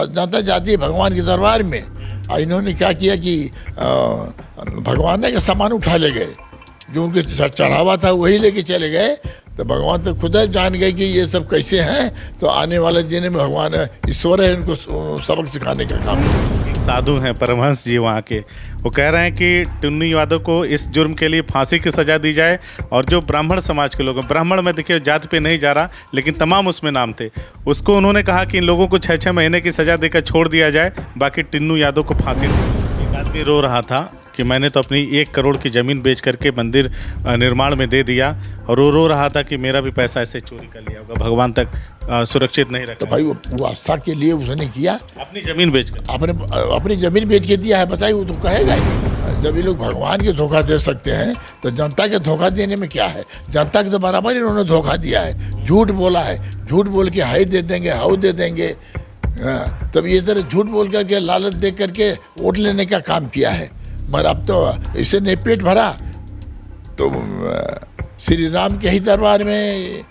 जनता जाती है भगवान के दरबार में, और इन्होंने क्या किया कि भगवान ने का सामान उठा ले गए, जो उनके चढ़ावा था वही लेके चले गए। तो भगवान तो खुद जान गए कि ये सब कैसे हैं, तो आने वाले दिन में भगवान ईश्वर है, इनको सबक सिखाने का काम किया। एक साधु हैं परमहंस जी वहाँ के, वो कह रहे हैं कि टुन्नू यादव को इस जुर्म के लिए फांसी की सज़ा दी जाए, और जो ब्राह्मण समाज के लोग हैं, ब्राह्मण में देखिए जात पे नहीं जा रहा लेकिन तमाम उसमें नाम थे, उसको उन्होंने कहा कि इन लोगों को 6-6 महीने की सज़ा देकर छोड़ दिया जाए, बाकी टुन्नू यादव को फांसी दी। एक आदमी रो रहा था कि मैंने तो अपनी 1 करोड़ की ज़मीन बेच करके मंदिर निर्माण में दे दिया, और वो रो रहा था कि मेरा भी पैसा ऐसे चोरी कर लिया होगा, भगवान तक सुरक्षित नहीं रखा। तो भाई वो आस्था के लिए उसने किया, अपनी ज़मीन बेच कर, अपनी ज़मीन बेच के दिया है। बताइए, वो तो कहेगा ही। जब ये लोग भगवान के धोखा दे सकते हैं तो जनता के धोखा देने में क्या है? जनता के तो बराबर इन्होंने धोखा दिया है, झूठ बोला है, झूठ बोल के हाई दे देंगे, हाउ दे देंगे। तब ये तरह झूठ बोल करके लालच दे करके वोट लेने का काम किया है। मगर अब तो इससे नहीं पेट भरा तो श्री राम के ही दरबार में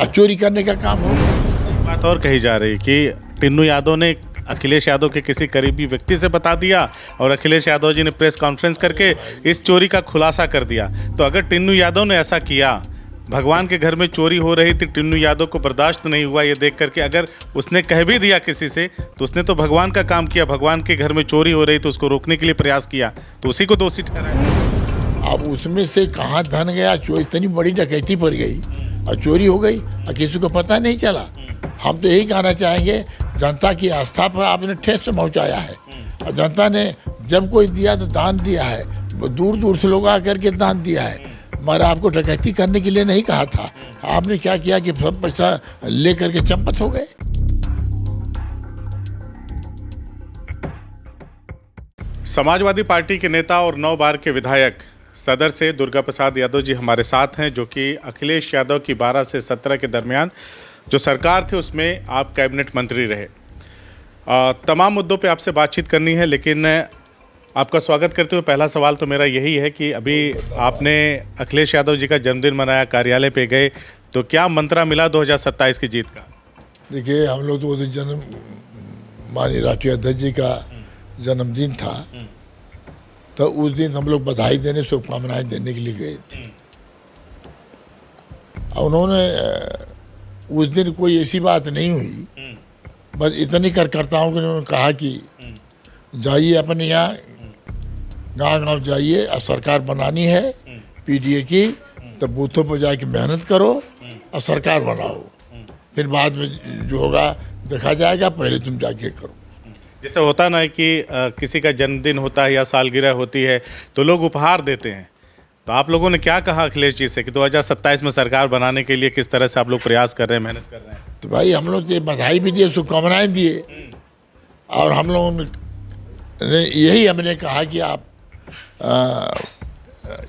चोरी करने का काम हो गया। बात और कही जा रही कि टुन्नू यादव ने अखिलेश यादव के किसी करीबी व्यक्ति से बता दिया, और अखिलेश यादव जी ने प्रेस कॉन्फ्रेंस करके इस चोरी का खुलासा कर दिया। तो अगर टुन्नू यादव ने ऐसा किया, भगवान के घर में चोरी हो रही थी, टुन्नू यादव को बर्दाश्त नहीं हुआ ये देख करके, अगर उसने कह भी दिया किसी से, तो उसने तो भगवान का काम किया, भगवान के घर में चोरी हो रही तो उसको रोकने के लिए प्रयास किया, तो उसी को दोषी ठहराया। अब उसमें से कहाँ धन गया, चोरी इतनी बड़ी डकैती पड़ गई और चोरी हो गई और किसी को पता नहीं चला। हम तो यही कहना चाहेंगे, जनता की आस्था पर आपने ठेस पहुँचाया है, और जनता ने जब कोई दिया तो दान दिया है, दूर दूर से लोग आकर के दान दिया है, मगर आपको डकैती करने के लिए नहीं कहा था। आपने क्या किया कि सब पैसा ले करके चंपत हो गए। समाजवादी पार्टी के नेता और 9 बार के विधायक सदर से दुर्गा प्रसाद यादव जी हमारे साथ हैं, जो कि अखिलेश यादव की 12 से 17 के दरमियान जो सरकार थी उसमें आप कैबिनेट मंत्री रहे। तमाम मुद्दों पे आपसे बातचीत करनी है, लेकिन आपका स्वागत करते हुए पहला सवाल तो मेरा यही है कि अभी आपने अखिलेश यादव जी का जन्मदिन मनाया, कार्यालय पे गए, तो क्या मंत्रा मिला 2027 की जीत का? देखिए, हम लोग तो जन्म माननीय राष्ट्रीय अध्यक्ष जी का जन्मदिन था, तो उस दिन हम लोग बधाई देने, शुभकामनाएं देने के लिए गए थे। उन्होंने उस दिन कोई ऐसी बात नहीं हुई, बस इतनी करताओं कि उन्होंने कहा कि जाइए अपने यहाँ गांव-गांव जाइए, और सरकार बनानी है पीडीए की, तो बूथों पर जाके मेहनत करो और सरकार बनाओ, फिर बाद में जो होगा देखा जाएगा, पहले तुम जाके करो। जैसे होता ना है कि किसी का जन्मदिन होता है या सालगिरह होती है तो लोग उपहार देते हैं, तो आप लोगों ने क्या कहा अखिलेश जी से कि 2027 में सरकार बनाने के लिए किस तरह से आप लोग प्रयास कर रहे हैं, मेहनत कर रहे हैं? तो भाई हम लोग तो बधाई भी दिए, शुभकामनाएं दिए, और हम लोगों ने यही हमने कहा कि आप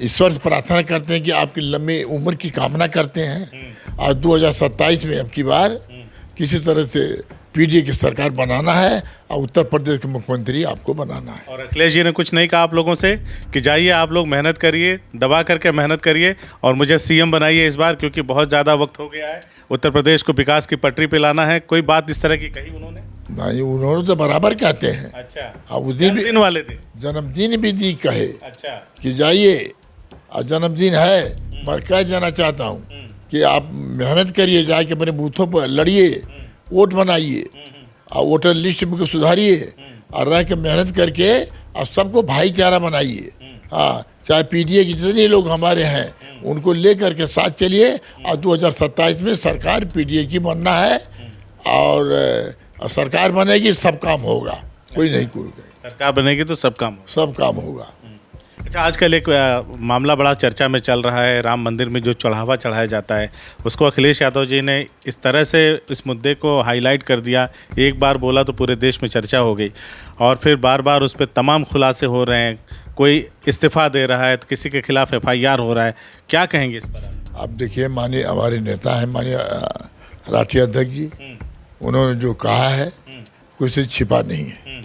ईश्वर से प्रार्थना करते हैं कि आपकी लंबी उम्र की कामना करते हैं, और 2027 में अब की बार किसी तरह से पीडीए की सरकार बनाना है और उत्तर प्रदेश के मुख्यमंत्री आपको बनाना है। और अखिलेश जी ने कुछ नहीं कहा आप लोगों से कि जाइए आप लोग मेहनत करिए, दबा करके मेहनत करिए और मुझे सीएम बनाइए इस बार, क्योंकि बहुत ज़्यादा वक्त हो गया है, उत्तर प्रदेश को विकास की पटरी पे लाना है? कोई बात इस तरह की कही उन्होंने? नहीं, उन्होंने तो बराबर कहते हैं। अच्छा, हाँ, उस दिन जन्मदिन वाले दिन, जन्मदिन भी दी कहे अच्छा कि जाइए, और जन्मदिन है, मैं कह देना चाहता हूँ कि आप मेहनत करिए, जाके अपने बूथों पर लड़िए, वोट बनाइए, और वोटर लिस्ट में सुधारिए, और रह के मेहनत करके और सबको भाईचारा बनाइए। हाँ, चाहे पीडीए के जितने लोग हमारे हैं उनको ले करके साथ चलिए, और 2027 में सरकार पीडीए की बनना है, और सरकार बनेगी, सब काम होगा, कोई नहीं करेगा। सरकार बनेगी तो सब काम होगा। अच्छा, आजकल एक मामला बड़ा चर्चा में चल रहा है, राम मंदिर में जो चढ़ावा चढ़ाया जाता है उसको अखिलेश यादव जी ने इस तरह से इस मुद्दे को हाईलाइट कर दिया, एक बार बोला तो पूरे देश में चर्चा हो गई, और फिर बार बार उस पर तमाम खुलासे हो रहे हैं, कोई इस्तीफा दे रहा है तो किसी के खिलाफ FIR हो रहा है, क्या कहेंगे इस पर? अब देखिए, माननीय हमारे नेता हैं, माननीय राष्ट्रीय अध्यक्ष जी, उन्होंने जो कहा है कोई से छिपा नहीं है,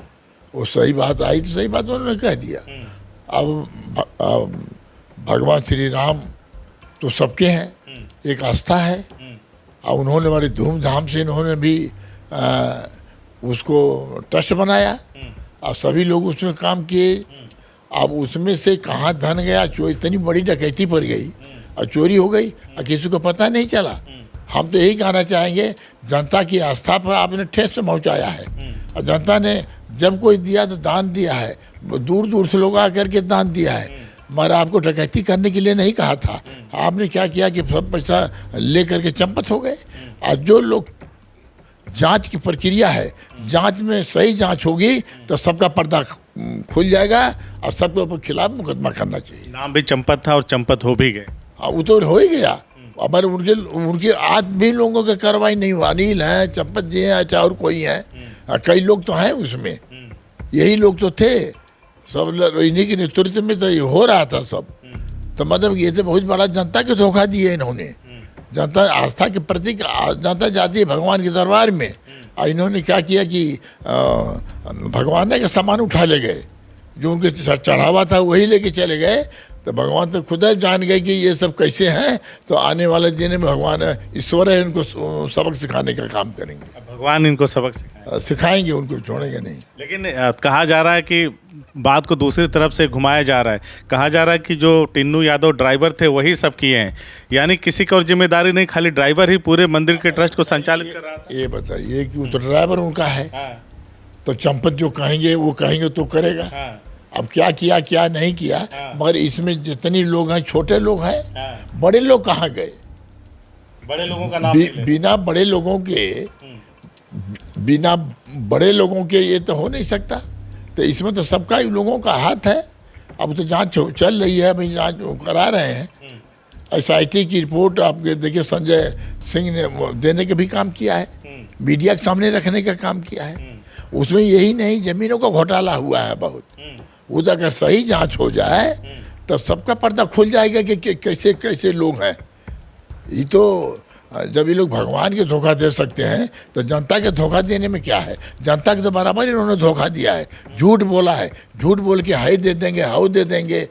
वो सही बात आई तो सही बात उन्होंने कह दिया। अब भगवान श्री राम तो सबके हैं, एक आस्था है, और उन्होंने बड़ी धूमधाम से इन्होंने भी उसको ट्रस्ट बनाया और सभी लोग उसमें काम किए। अब उसमें से कहाँ धन गया, इतनी बड़ी डकैती पड़ गई और चोरी हो गई और किसी को पता नहीं चला। हम तो यही कहना चाहेंगे, जनता की आस्था पर आपने ठेस पहुंचाया है और जनता ने जब कोई दिया तो दान दिया है, दूर दूर से लोग आकर के दान दिया है, मगर आपको डकैती करने के लिए नहीं कहा था। आपने क्या किया कि सब पैसा लेकर के चंपत हो गए। और जो लोग जांच की प्रक्रिया है, जांच में सही जांच होगी तो सबका पर्दा खुल जाएगा और सबके ऊपर खिलाफ मुकदमा करना चाहिए। नाम भी चंपत था और चंपत हो भी गए। वो तो हो ही गया, मगर उनके आज भी लोगों की कार्रवाई नहीं हुआ। अनिल हैं, चंपत जी हैं, चाहे और कोई हैं, कई लोग तो हैं उसमें, यही लोग तो थे सब, इन्हीं के नेतृत्व में तो ये हो रहा था सब। तो मतलब ये तो बहुत बड़ा जनता को धोखा दिए इन्होंने। जनता आस्था के प्रतीक जनता जाती है भगवान के दरबार में, और इन्होंने क्या किया कि भगवान ने का सामान उठा ले गए, जो उनके चढ़ावा था वही लेके चले गए। तो भगवान तो खुद ही जान गए कि ये सब कैसे हैं, तो आने वाले दिन में भगवान ईश्वर है, इनको सबक सिखाने का काम करेंगे। भगवान इनको सबक सिखाएंगे, उनको छोड़ेंगे नहीं। लेकिन कहा जा रहा है कि बात को दूसरी तरफ से घुमाया जा रहा है। कहा जा रहा है कि जो टिन्नू यादव ड्राइवर थे वही सब किए हैं, यानी किसी की और जिम्मेदारी नहीं, खाली ड्राइवर ही पूरे मंदिर के ट्रस्ट को संचालित कर रहा था। ये बताइए कि वो तो ड्राइवर उनका है, तो चंपत जो कहेंगे वो कहेंगे तो करेगा। अब क्या किया क्या नहीं किया, मगर इसमें जितने लोग हैं, छोटे लोग हैं, बड़े लोग कहाँ गए? बड़े लोगों का नाम बिना बड़े लोगों के ये तो हो नहीं सकता। तो इसमें तो सबका ही लोगों का हाथ है। अब तो जांच चल रही है, भाई जांच करा रहे हैं। SIT की रिपोर्ट आपके देखिए, संजय सिंह ने देने के भी काम किया है, मीडिया के सामने रखने का काम किया है। उसमें यही नहीं, जमीनों का घोटाला हुआ है बहुत। वो तो अगर सही जांच हो जाए तो सबका पर्दा खुल जाएगा कि कैसे कैसे लोग हैं। ये तो जब ये लोग भगवान के धोखा दे सकते हैं तो जनता के धोखा देने में क्या है? जनता के तो बराबर इन्होंने धोखा दिया है, झूठ बोला है, झूठ बोल के हाई दे देंगे, हाउ दे देंगे।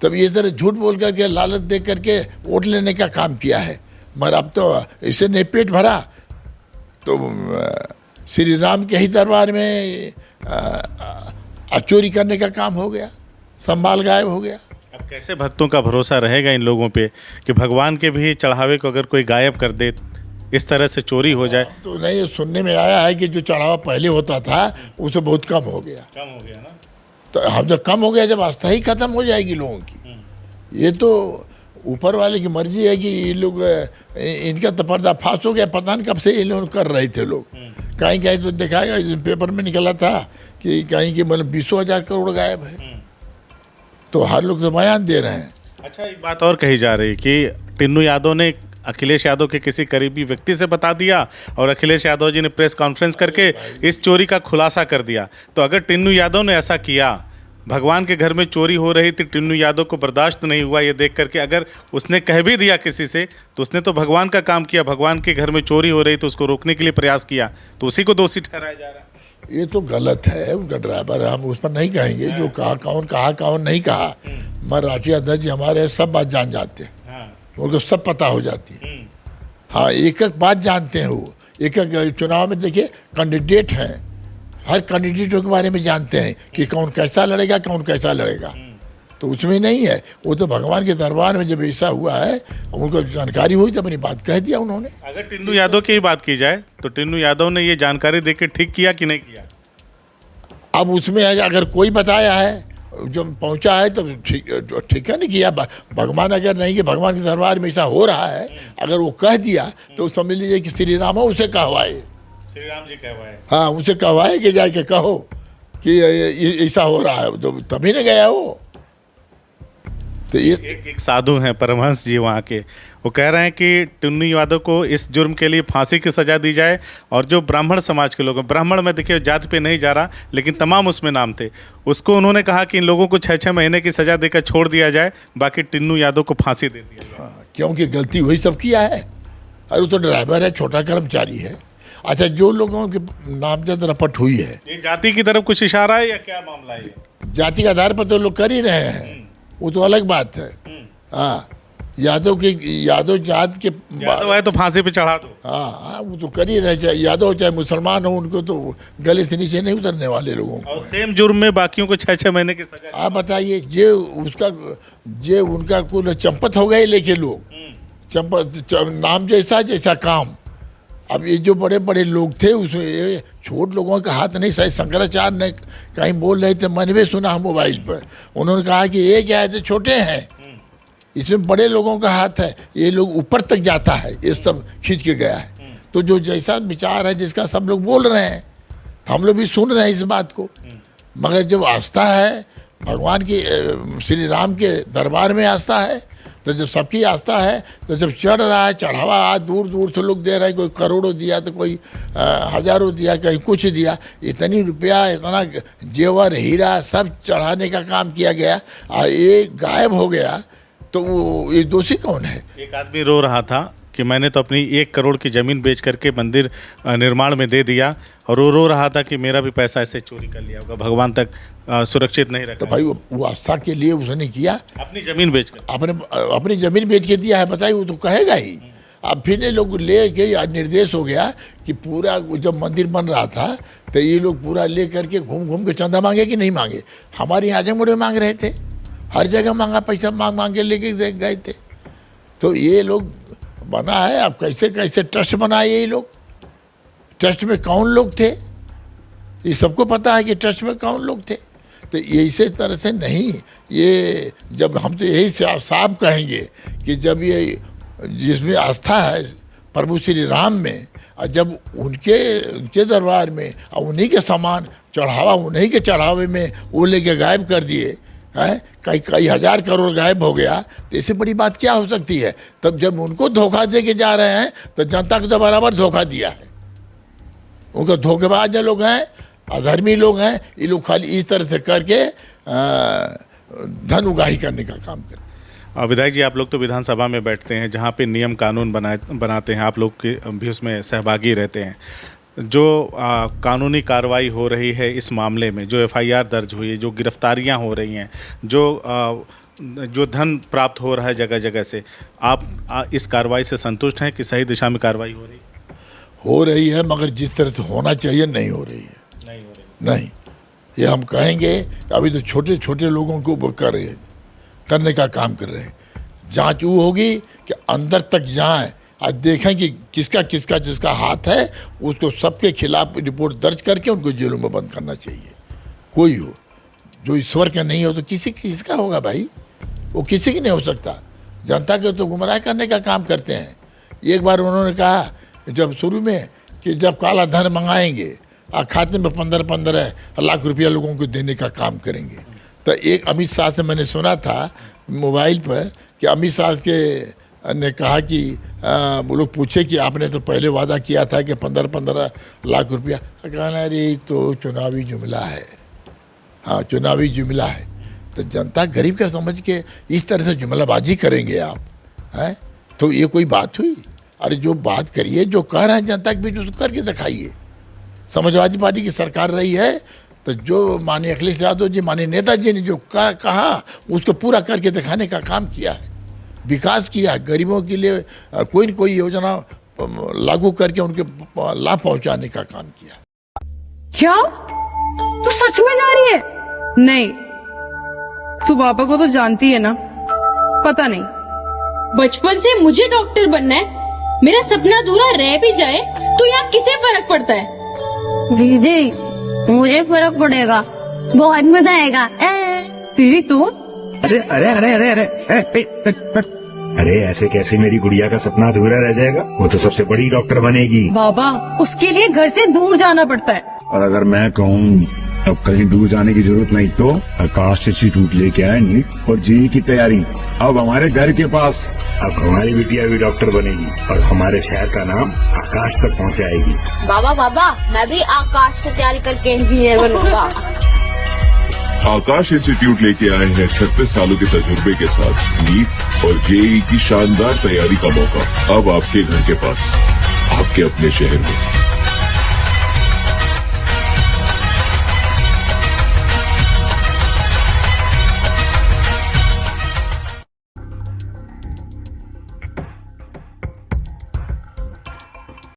तब ये तरह झूठ बोल करके, लालच दे करके वोट लेने का काम किया है। मगर अब तो इसे नहीं पेट भरा तो श्री राम के ही दरबार में चोरी करने का काम हो गया, संभाल गायब हो गया। अब कैसे भक्तों का भरोसा रहेगा इन लोगों पे कि भगवान के भी चढ़ावे को अगर कोई गायब कर दे, इस तरह से चोरी हो जाए? तो नहीं, सुनने में आया है कि जो चढ़ावा पहले होता था उसे बहुत कम हो गया। ना? तो हम जब कम हो गया, जब आस्था ही खत्म हो जाएगी लोगों की। ये तो ऊपर वाले की मर्जी है कि ये लोग, इनका तो पर्दाफाश हो गया, पता नहीं कब से ये लोग कर रहे थे लोग। कहीं कहीं तो दिखाएगा, पेपर में निकला था कि कहीं के मतलब 20,000 करोड़ गायब है। तो हर लोग तो बयान दे रहे हैं। अच्छा, एक बात और कही जा रही कि टिन्नू यादव ने अखिलेश यादव के किसी करीबी व्यक्ति से बता दिया और अखिलेश यादव जी ने प्रेस कॉन्फ्रेंस करके इस चोरी का खुलासा कर दिया। तो अगर टिन्नू यादव ने ऐसा किया, भगवान के घर में चोरी हो रही थी, टिन्नू यादव को बर्दाश्त नहीं हुआ ये देख करके, अगर उसने कह भी दिया किसी से, तो उसने तो भगवान का काम किया, भगवान के घर में चोरी हो रही तो उसको रोकने के लिए प्रयास किया, तो उसी को दोषी ठहराया जा रहा है। ये तो गलत है, उनका ड्राइवर, हम उस पर नहीं कहेंगे। जो कहा कौन नहीं कहा, मगर राष्ट्रीय अध्यक्ष जी हमारे सब बात जान जाते हैं, उनको सब पता हो जाती है। हाँ, एक एक बात जानते हैं वो। एक एक चुनाव में देखिए कैंडिडेट हैं, हर कैंडिडेटों के बारे में जानते हैं कि कौन कैसा लड़ेगा, कौन कैसा लड़ेगा। तो उसमें नहीं है, वो तो भगवान के दरबार में जब ऐसा हुआ है, उनको जानकारी हुई तो अपनी बात कह दिया उन्होंने। अगर टिन्नू यादव की ही बात की जाए तो टिन्नू यादव ने ये जानकारी देके ठीक किया कि नहीं किया? अब उसमें अगर कोई बताया है, जब पहुंचा है तो ठीक है, नहीं किया। भगवान अगर नहीं कि भगवान के दरबार में ऐसा हो रहा है, अगर वो कह दिया तो समझ लीजिए कि श्री राम उसे कहवाए, श्री राम जी कहवाए। हाँ, उसे कहवाए कि जाके कहो कि ऐसा हो रहा है, तो तभी नहीं गया वो। तो ये एक साधु हैं परमहंस जी वहाँ के, वो कह रहे हैं कि टिन्नू यादव को इस जुर्म के लिए फांसी की सज़ा दी जाए, और जो ब्राह्मण समाज के लोग हैं, ब्राह्मण में देखिए जाति पे नहीं जा रहा, लेकिन तमाम उसमें नाम थे, उसको उन्होंने कहा कि इन लोगों को 6-6 महीने की सज़ा देकर छोड़ दिया जाए, बाकी टिन्नू यादव को फांसी दे दिया जाए। हाँ, क्योंकि गलती वही सब किया है। अरे वो तो ड्राइवर है, छोटा कर्मचारी है। अच्छा, जो लोगों के नामजद रपट हुई है, ये जाति की तरफ कुछ इशारा है या क्या मामला है? जाति के आधार पर तो लोग कर ही रहे हैं, वो तो अलग बात है। हाँ, यादव जात के यादव है तो फांसी पे चढ़ा दो। हाँ, वो तो कर ही रहे, चाहे यादव चाहे मुसलमान हो, उनको तो गले से नीचे नहीं उतरने वाले लोगों को। और सेम जुर्म में बाकियों को 6-6 महीने की सजा। आप बताइए, जे उनका कुल चंपत हो गए लेके लोग, चंपत नाम जैसा काम। अब ये जो बड़े बड़े लोग थे उसमें छोट लोगों का हाथ नहीं, शायद शंकराचार्य ने कहीं बोल रहे थे, मैंने भी सुना मोबाइल पर, उन्होंने कहा कि ये क्या है, तो छोटे हैं, इसमें बड़े लोगों का हाथ है, ये लोग ऊपर तक जाता है, ये सब खींच के गया है। तो जो जैसा विचार है जिसका सब लोग बोल रहे हैं, तो हम लोग भी सुन रहे हैं इस बात को, मगर जब आस्था है भगवान की, श्री राम के दरबार में आस्था है, तो जब सबकी आस्था है, तो जब चढ़ रहा है, चढ़ावा आज दूर दूर से लोग दे रहे हैं, कोई करोड़ों दिया तो कोई हजारों दिया, कहीं कुछ दिया, इतनी रुपया, इतना जेवर हीरा सब चढ़ाने का काम किया गया, ये गायब हो गया, तो वो ये दोषी कौन है? एक आदमी रो रहा था कि मैंने तो अपनी 1 करोड़ की ज़मीन बेच करके मंदिर निर्माण में दे दिया, और वो रो रहा था कि मेरा भी पैसा ऐसे चोरी कर लिया होगा, भगवान तक सुरक्षित नहीं रखा। तो भाई वो आस्था के लिए उसने किया, अपनी ज़मीन बेच कर, अपनी ज़मीन बेच के दिया है, बताइए, वो तो कहेगा ही। अब फिर ये लोग ले के आज निर्देश हो गया कि पूरा जब मंदिर बन रहा था तो ये लोग पूरा ले करके घूम घूम के चंदा मांगे कि नहीं मांगे। हमारे यहाँ आजमगढ़ में मांग रहे थे, हर जगह मांगा, पैसा मांग के लेके गए थे। तो ये लोग बना है, अब कैसे कैसे ट्रस्ट बनाए ये लोग, ट्रस्ट में कौन लोग थे ये सबको पता है कि ट्रस्ट में कौन लोग थे। तो ये इसी तरह से नहीं, ये जब हम तो यही साफ कहेंगे कि जब ये जिसमें आस्था है प्रभु श्री राम में, और जब उनके दरबार में और उन्हीं के सामान चढ़ावा, उन्हीं के चढ़ावे में वो लेके गायब कर दिए हैं, कई हजार करोड़ गायब हो गया, तो इससे बड़ी बात क्या हो सकती है? तब जब उनको धोखा दे के जा रहे हैं तो जनता को तो बराबर धोखा दिया है। उनको धोखेबाज लोग हैं, अधर्मी लोग हैं, ये लोग खाली इस तरह से करके धन उगाही करने का काम करते हैं। विधायक जी, आप लोग तो विधानसभा में बैठते हैं, जहाँ पे नियम कानून बनाते हैं, आप लोग के भी उसमें सहभागी रहते हैं। जो कानूनी कार्रवाई हो रही है इस मामले में, जो FIR दर्ज हुई है, जो गिरफ्तारियां हो रही हैं, जो धन प्राप्त हो रहा है जगह जगह से, आप इस कार्रवाई से संतुष्ट हैं कि सही दिशा में कार्रवाई हो रही है? हो रही है, मगर जिस तरह से होना चाहिए नहीं हो रही है। नहीं, ये हम कहेंगे, अभी तो छोटे छोटे लोगों को करने का काम कर रहे हैं। जांच वो होगी कि अंदर तक जाएं और देखें कि जिसका हाथ है, उसको सबके खिलाफ रिपोर्ट दर्ज करके उनको जेलों में बंद करना चाहिए। कोई हो, जो ईश्वर का नहीं हो तो किसका होगा भाई? वो किसी की नहीं हो सकता। जनता को तो गुमराह करने का काम करते हैं। एक बार उन्होंने कहा जब शुरू में कि जब काला धन मंगाएंगे और खाते में 15-15 लाख रुपया लोगों को देने का काम करेंगे। तो एक अमित शाह से मैंने सुना था मोबाइल पर कि अमित शाह ने कहा कि वो लोग पूछे कि आपने तो पहले वादा किया था कि 15-15 लाख रुपया, कहना अरे तो चुनावी जुमला है। हाँ, चुनावी जुमला है, तो जनता गरीब का समझ के इस तरह से जुमलाबाजी करेंगे आप, हैं? तो ये कोई बात हुई? अरे जो बात करिए, जो कह रहे हैं जनता के बीच उसको करके दिखाइए। समाजवादी पार्टी की सरकार रही है तो जो माननीय अखिलेश यादव जी, माननीय नेताजी ने जो कहा उसको पूरा करके दिखाने का काम किया है, विकास किया है, गरीबों के लिए कोई न कोई योजना लागू करके उनके लाभ पहुंचाने का काम किया। क्या तू सच में जा रही है? नहीं, तू पापा को तो जानती है ना? पता नहीं, बचपन से मुझे डॉक्टर बनना है, मेरा सपना अधूरा रह भी जाए तो यहाँ किसे फर्क पड़ता है? दीदी, मुझे फर्क पड़ेगा, बहुत मजा आएगा। तेरी तो अरे अरे अरे अरे अरे अरे ऐसे कैसे मेरी गुड़िया का सपना अधूरा रह जाएगा? वो तो सबसे बड़ी डॉक्टर बनेगी। बाबा, उसके लिए घर से दूर जाना पड़ता है। और अगर मैं कहूँ अब कहीं दूर जाने की जरूरत नहीं, तो आकाश इंस्टीट्यूट लेके आए नीट और जेईई की तैयारी अब हमारे घर के पास। अब हमारी बिटिया भी डॉक्टर बनेगी और हमारे शहर का नाम आकाश तक पहुँचाएगी। बाबा, मैं भी आकाश से तैयारी करके इंजीनियर बनूंगा। आकाश इंस्टीट्यूट लेके आए हैं 36 सालों के तजुर्बे के साथ नीट और जेईई की शानदार तैयारी का मौका अब आपके घर के पास, आपके अपने शहर में।